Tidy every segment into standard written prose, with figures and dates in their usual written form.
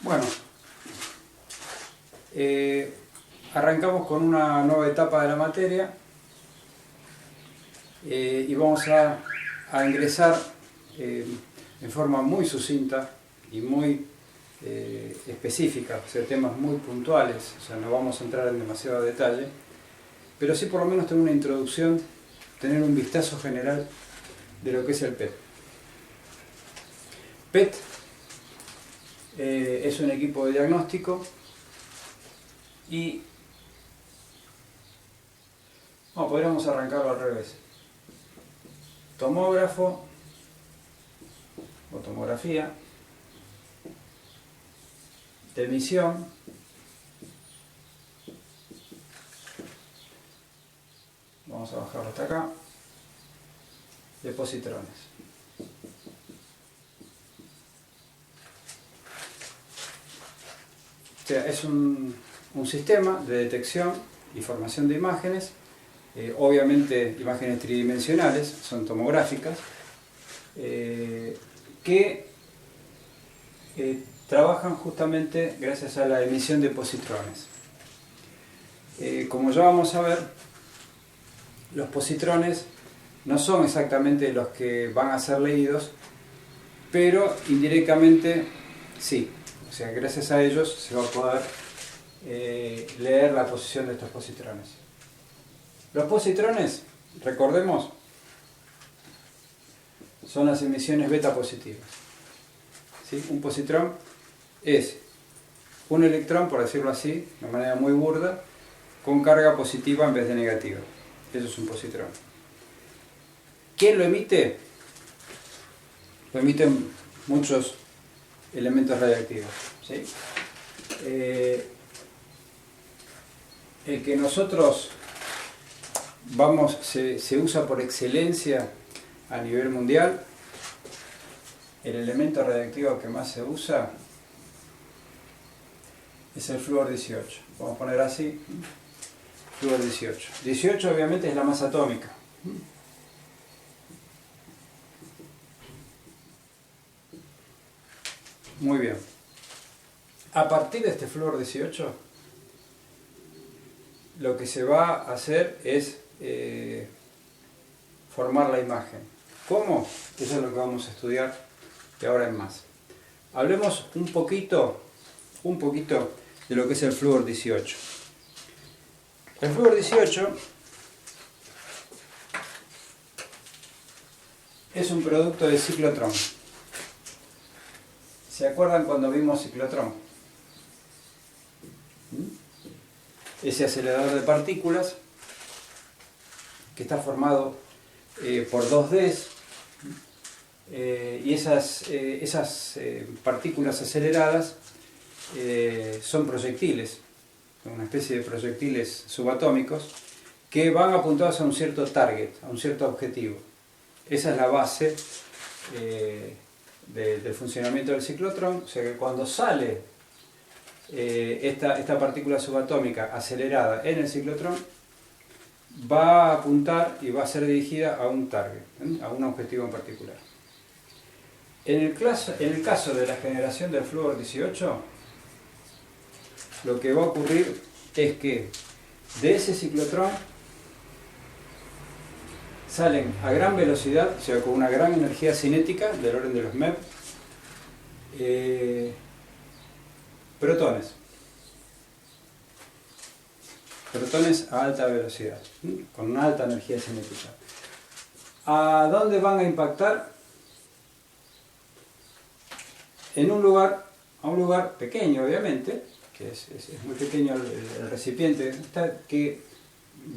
Bueno, arrancamos con una nueva etapa de la materia y vamos a ingresar en forma muy sucinta y muy específica, o sea, temas muy puntuales, o sea, no vamos a entrar en demasiado detalle, pero sí por lo menos tener una introducción, tener un vistazo general de lo que es el PET. PET es un equipo de diagnóstico y podríamos arrancarlo al revés. Tomógrafo o tomografía de emisión vamos a bajarlo hasta acá, de positrones. O sea, es un sistema de detección y formación de imágenes, obviamente imágenes tridimensionales, son tomográficas, que trabajan justamente gracias a la emisión de positrones. Como ya vamos a ver, los positrones no son exactamente los que van a ser leídos, pero indirectamente sí. O sea, gracias a ellos se va a poder leer la posición de estos positrones. Los positrones, recordemos, son las emisiones beta positivas. ¿Sí? Un positrón es un electrón, por decirlo así, de manera muy burda, con carga positiva en vez de negativa. Eso es un positrón. ¿Quién lo emite? Lo emiten muchos elementos radiactivos. ¿Sí? El que nosotros se usa por excelencia a nivel mundial, el elemento radiactivo que más se usa es el flúor 18. Vamos a poner así, flúor 18. 18 obviamente es la masa atómica. Muy bien. A partir de este flúor 18, lo que se va a hacer es formar la imagen. ¿Cómo? Eso es lo que vamos a estudiar de ahora en más. Hablemos un poquito de lo que es el flúor 18. El flúor 18 es un producto de ciclotrón. ¿Se acuerdan cuando vimos ciclotrón? Ese acelerador de partículas que está formado por dos Ds y esas partículas aceleradas son proyectiles, una especie de proyectiles subatómicos que van apuntados a un cierto target, a un cierto objetivo. Esa es la base del funcionamiento del ciclotrón, o sea que cuando sale esta partícula subatómica acelerada en el ciclotrón, va a apuntar y va a ser dirigida a un target, a un objetivo en particular. En el caso de la generación del flúor 18, lo que va a ocurrir es que de ese ciclotrón salen a gran velocidad, o sea, con una gran energía cinética del orden de los MeV, protones a alta velocidad, con una alta energía cinética. ¿A dónde van a impactar? A un lugar pequeño, obviamente, que es muy pequeño el recipiente, que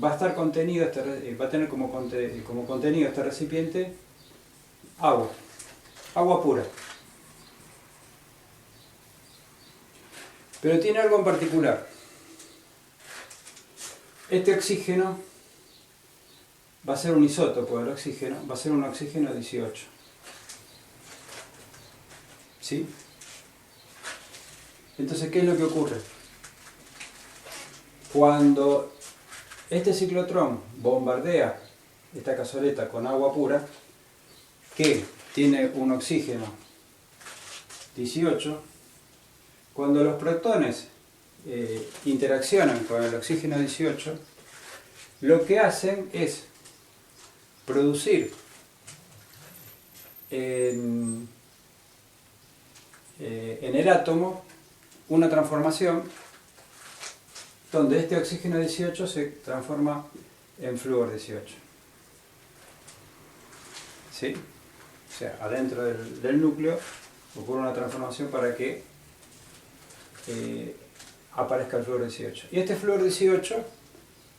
va a estar contenido, va a tener como contenido este recipiente agua pura. Pero tiene algo en particular. Este oxígeno va a ser un isótopo del oxígeno, va a ser un oxígeno 18. ¿Sí? Entonces, ¿qué es lo que ocurre? Cuando este ciclotrón bombardea esta cazoleta con agua pura, que tiene un oxígeno 18, cuando los protones interaccionan con el oxígeno 18, lo que hacen es producir en el átomo una transformación donde este oxígeno 18 se transforma en flúor 18. ¿Sí? O sea, adentro del núcleo ocurre una transformación para que aparezca el flúor 18. Y este flúor 18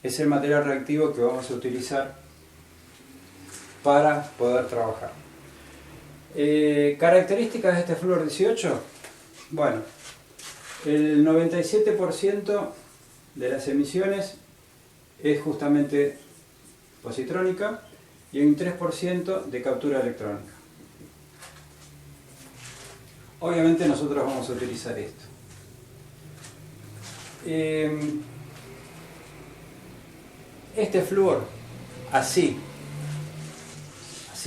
es el material reactivo que vamos a utilizar para poder trabajar. ¿Características de este flúor 18? Bueno, el 97% de las emisiones es justamente positrónica y un 3% de captura electrónica. Obviamente nosotros vamos a utilizar esto. Este flúor, así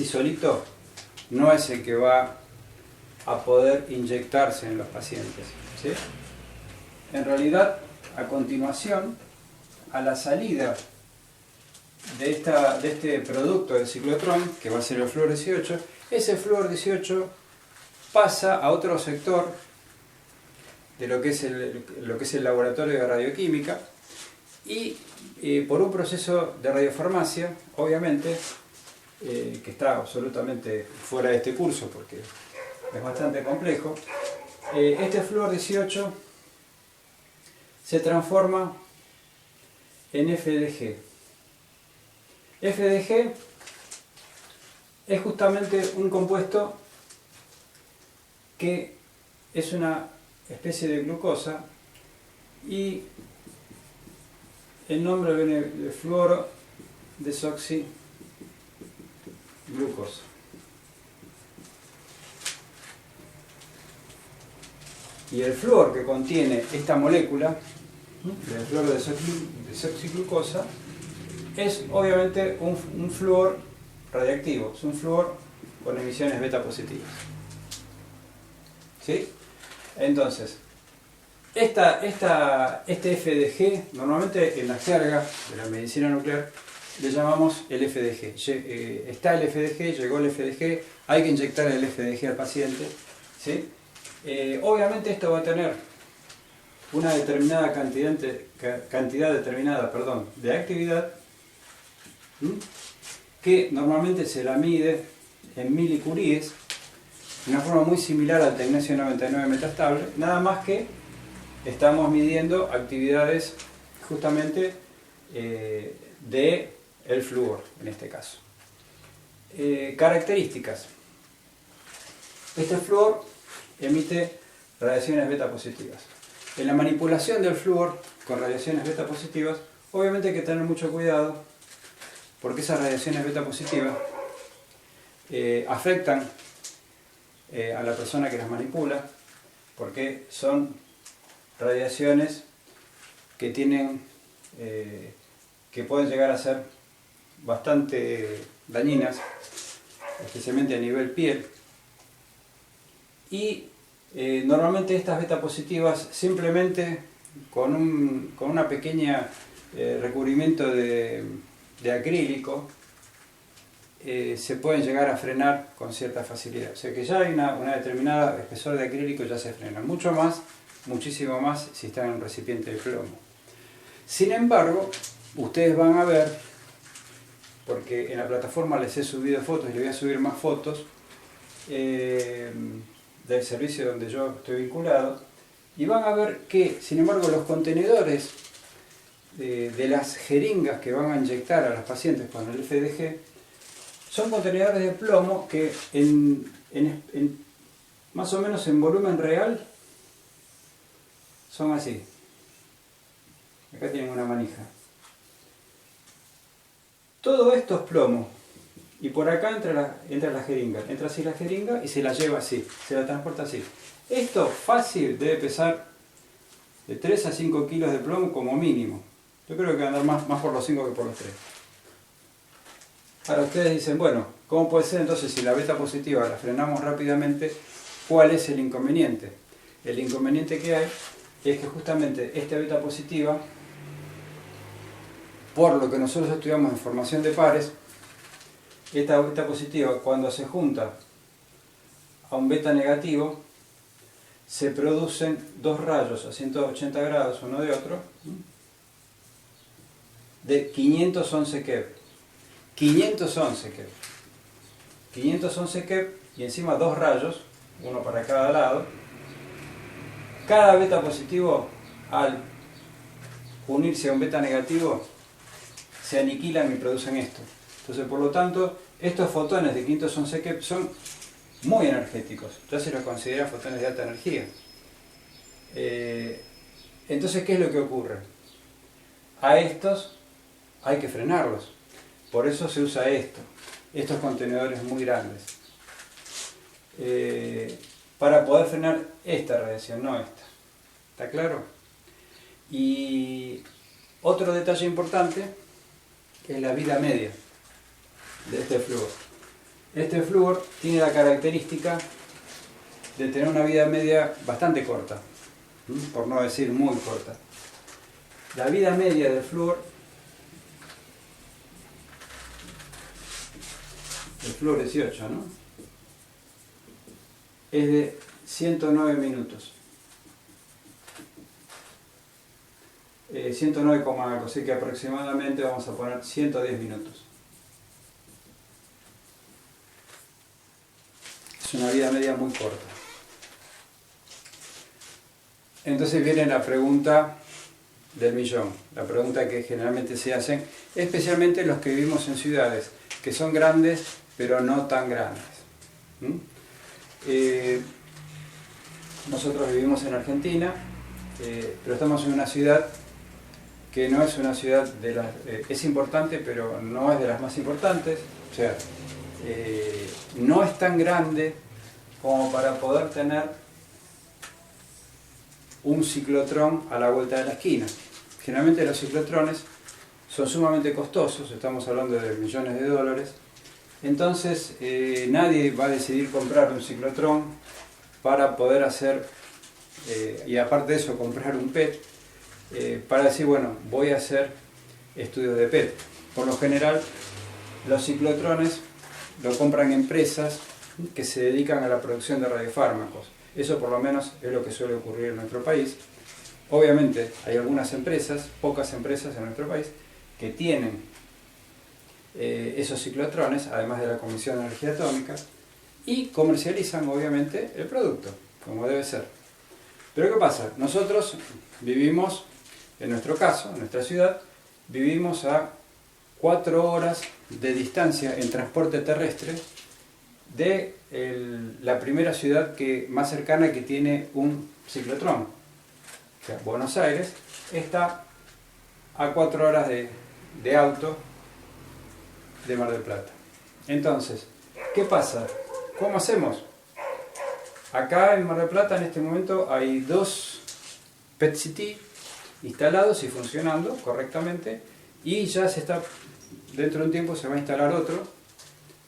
solito, no es el que va a poder inyectarse en los pacientes, ¿sí? En realidad, a continuación, a la salida de este producto del ciclotrón, que va a ser el flúor 18, ese flúor 18 pasa a otro sector de lo que es el laboratorio de radioquímica y por un proceso de radiofarmacia, obviamente, que está absolutamente fuera de este curso porque es bastante complejo, este flúor 18 se transforma en FDG. FDG es justamente un compuesto que es una especie de glucosa y el nombre viene de fluoro desoxiglucosa. Y el flúor que contiene esta molécula, el fluoro desoxiglucosa, es obviamente un flúor radiactivo, es un flúor con emisiones beta positivas. ¿Sí? Entonces, este FDG, normalmente en la jerga de la medicina nuclear, le llamamos el FDG. Está el FDG, llegó el FDG, hay que inyectar el FDG al paciente. ¿Sí? Obviamente esto va a tener una determinada cantidad determinada de actividad, que normalmente se la mide en milicuries, de una forma muy similar al tecnesio 99 metastable, nada más que estamos midiendo actividades justamente del flúor en este caso. Características. Este flúor emite radiaciones beta positivas. En la manipulación del flúor con radiaciones beta positivas, obviamente hay que tener mucho cuidado porque esas radiaciones beta positivas afectan a la persona que las manipula, porque son radiaciones que que pueden llegar a ser bastante dañinas, especialmente a nivel piel. Y normalmente estas beta positivas, simplemente con una pequeña recubrimiento de acrílico, se pueden llegar a frenar con cierta facilidad. O sea que ya hay una determinada espesor de acrílico, ya se frena. Muchísimo más si está en un recipiente de plomo. Sin embargo, ustedes van a ver, porque en la plataforma les he subido fotos y les voy a subir más fotos del servicio donde yo estoy vinculado, y van a ver que, sin embargo, los contenedores de las jeringas que van a inyectar a los pacientes con el FDG son contenedores de plomo que más o menos en volumen real son así. Acá tienen una manija. Todo esto es plomo. Y por acá entra la jeringa. Entra así la jeringa y se la lleva así. Se la transporta así. Esto fácil debe pesar de 3 a 5 kilos de plomo como mínimo. Yo creo que va a andar más por los 5 que por los 3. Ahora ustedes dicen, bueno, ¿cómo puede ser entonces si la beta positiva la frenamos rápidamente? ¿Cuál es el inconveniente? El inconveniente que hay es que justamente esta beta positiva, por lo que nosotros estudiamos en formación de pares, esta beta positiva cuando se junta a un beta negativo, se producen dos rayos a 180 grados uno de otro, de 511 keV. 511 keV. 511 keV y encima dos rayos, uno para cada lado. Cada beta positivo, al unirse a un beta negativo, se aniquilan y producen esto. Entonces, por lo tanto, estos fotones de 511 keV son muy energéticos. Ya se los considera fotones de alta energía. Entonces, ¿qué es lo que ocurre? A estos hay que frenarlos. Por eso se usa estos contenedores muy grandes. Para poder frenar esta radiación, no esta. ¿Está claro? Y otro detalle importante es la vida media de este flúor. Este flúor tiene la característica de tener una vida media bastante corta, por no decir muy corta. La vida media del flúor, el flúor 18, ¿no?, es de 109 minutos. 109, algo, así que aproximadamente vamos a poner 110 minutos. Es una vida media muy corta. Entonces viene la pregunta del millón, la pregunta que generalmente se hacen, especialmente los que vivimos en ciudades que son grandes pero no tan grandes. Nosotros vivimos en Argentina, pero estamos en una ciudad que no es una ciudad de las... es importante, pero no es de las más importantes. O sea, no es tan grande como para poder tener un ciclotrón a la vuelta de la esquina. Generalmente los ciclotrones son sumamente costosos, estamos hablando de millones de dólares. Entonces nadie va a decidir comprar un ciclotrón para poder hacer, y aparte de eso comprar un PET, para decir, bueno, voy a hacer estudios de PET. Por lo general, los ciclotrones lo compran empresas que se dedican a la producción de radiofármacos. Eso por lo menos es lo que suele ocurrir en nuestro país. Obviamente hay algunas empresas, pocas empresas en nuestro país, que tienen esos ciclotrones, además de la Comisión de Energía Atómica, y comercializan obviamente el producto, como debe ser. Pero ¿qué pasa? Nosotros vivimos, en nuestro caso, en nuestra ciudad, vivimos a 4 horas de distancia en transporte terrestre de la primera ciudad más cercana que tiene un ciclotrón. O sea, Buenos Aires está a 4 horas de auto de Mar del Plata. Entonces, ¿qué pasa? ¿Cómo hacemos? Acá en Mar del Plata en este momento hay 2 PET-CT instalados y funcionando correctamente, y ya se está, dentro de un tiempo se va a instalar otro,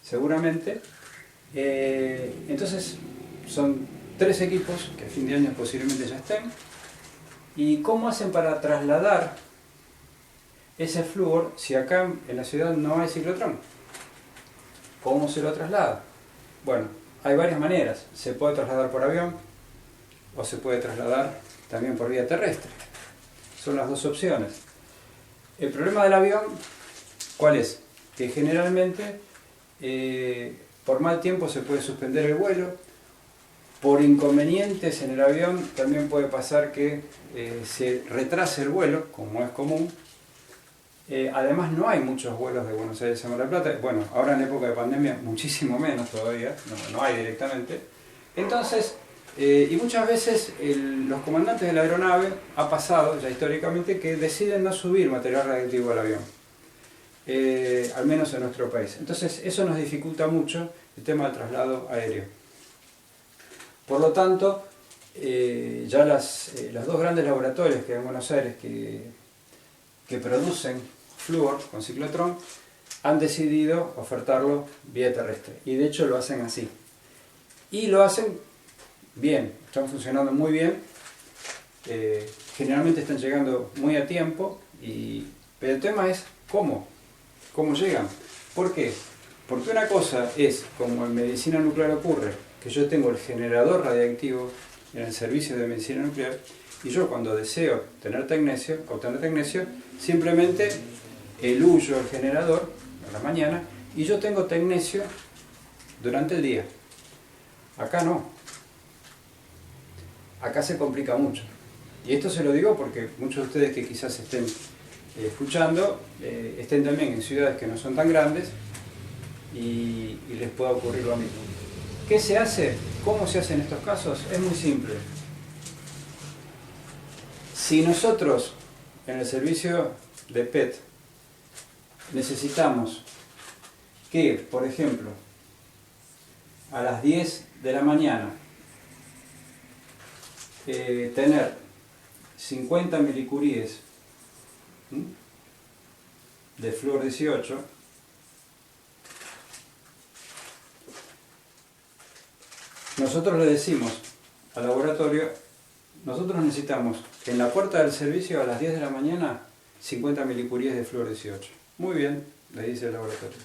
seguramente. Entonces son 3 equipos que a fin de año posiblemente ya estén. ¿Y cómo hacen para trasladar ese flúor si acá en la ciudad no hay ciclotrón? ¿Cómo se lo traslada? Bueno, hay varias maneras. Se puede trasladar por avión o se puede trasladar también por vía terrestre. Son las 2 opciones. El problema del avión, ¿cuál es? Que generalmente por mal tiempo se puede suspender el vuelo. Por inconvenientes en el avión también puede pasar que se retrase el vuelo, como es común. Además no hay muchos vuelos de Buenos Aires a Mar del Plata. Bueno, ahora en época de pandemia muchísimo menos todavía, no hay directamente. Entonces, y muchas veces los comandantes de la aeronave, ha pasado ya históricamente, que deciden no subir material radiactivo al avión. Al menos en nuestro país. Entonces eso nos dificulta mucho el tema del traslado aéreo. Por lo tanto, ya los 2 grandes laboratorios que hay en Buenos Aires que producen flúor con ciclotrón han decidido ofertarlo vía terrestre, y de hecho lo hacen así, y lo hacen bien, están funcionando muy bien, generalmente están llegando muy a tiempo, pero el tema es cómo llegan. ¿Por qué? Porque una cosa es, como en medicina nuclear ocurre, que yo tengo el generador radiactivo en el servicio de medicina nuclear, y yo cuando deseo obtener tecnecio, simplemente eluyo el generador a la mañana y yo tengo tecnecio durante el día. Acá no. Acá se complica mucho. Y esto se lo digo porque muchos de ustedes que quizás estén escuchando, estén también en ciudades que no son tan grandes y les pueda ocurrir lo mismo. ¿Qué se hace? ¿Cómo se hace en estos casos? Es muy simple. Si nosotros en el servicio de PET necesitamos que, por ejemplo, a las 10 de la mañana tener 50 milicuríes de flúor 18, nosotros le decimos al laboratorio, nosotros necesitamos en la puerta del servicio a las 10 de la mañana 50 milicuríes de flúor 18. Muy bien, le dice el laboratorio.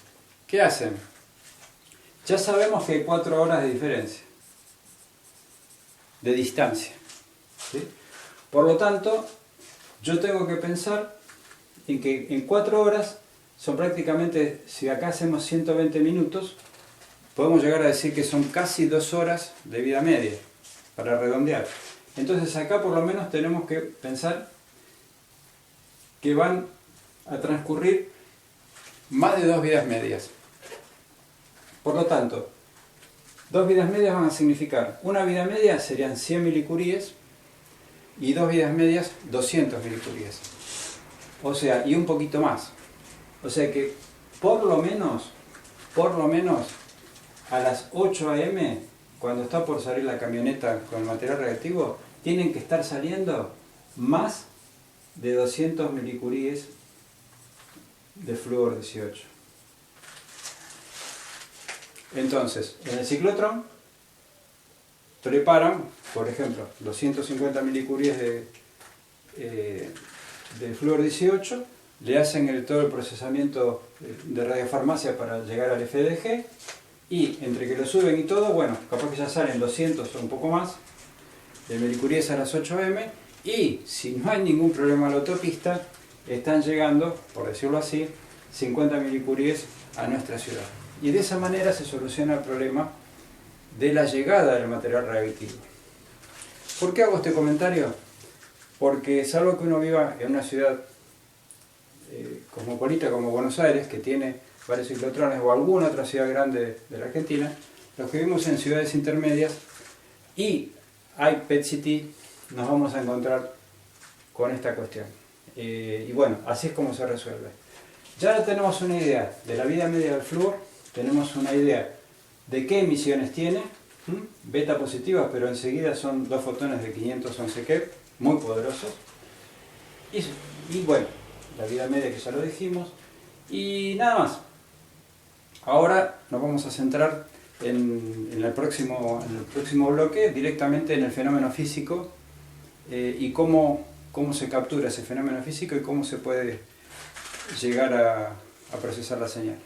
¿Qué hacen? Ya sabemos que hay 4 horas de diferencia, de distancia, ¿sí? Por lo tanto, yo tengo que pensar en que en 4 horas son prácticamente, si acá hacemos 120 minutos, podemos llegar a decir que son casi 2 horas de vida media, para redondear. Entonces acá por lo menos tenemos que pensar que van a transcurrir más de 2 vidas medias. Por lo tanto, 2 vidas medias van a significar, una vida media serían 100 milicuríes y 2 vidas medias 200 milicuríes. O sea, y un poquito más. O sea que por lo menos a las 8 AM, cuando está por salir la camioneta con el material reactivo, tienen que estar saliendo más de 200 milicuríes de flúor 18. Entonces, en el ciclotrón preparan, por ejemplo, los 150 milicuríes de flúor 18, le hacen todo el procesamiento de radiofarmacia para llegar al FDG, y entre que lo suben y todo, bueno, capaz que ya salen 200 o un poco más de milicuríes a las 8 AM, y si no hay ningún problema en la autopista, están llegando, por decirlo así, 50 milicuríes a nuestra ciudad. Y de esa manera se soluciona el problema de la llegada del material radioactivo. ¿Por qué hago este comentario? Porque salvo que uno viva en una ciudad cosmopolita como Buenos Aires, que tiene varios ciclotrones, o alguna otra ciudad grande de la Argentina, los que vivimos en ciudades intermedias y hay PET-CT, nos vamos a encontrar con esta cuestión. Y bueno, así es como se resuelve. Ya tenemos una idea de la vida media del flúor, tenemos una idea de qué emisiones tiene, beta positivas, pero enseguida son 2 fotones de 511 keV, muy poderosos. Y bueno, la vida media que ya lo dijimos, y nada más. Ahora nos vamos a centrar en el próximo bloque directamente en el fenómeno físico y cómo se captura ese fenómeno físico y cómo se puede llegar a procesar la señal.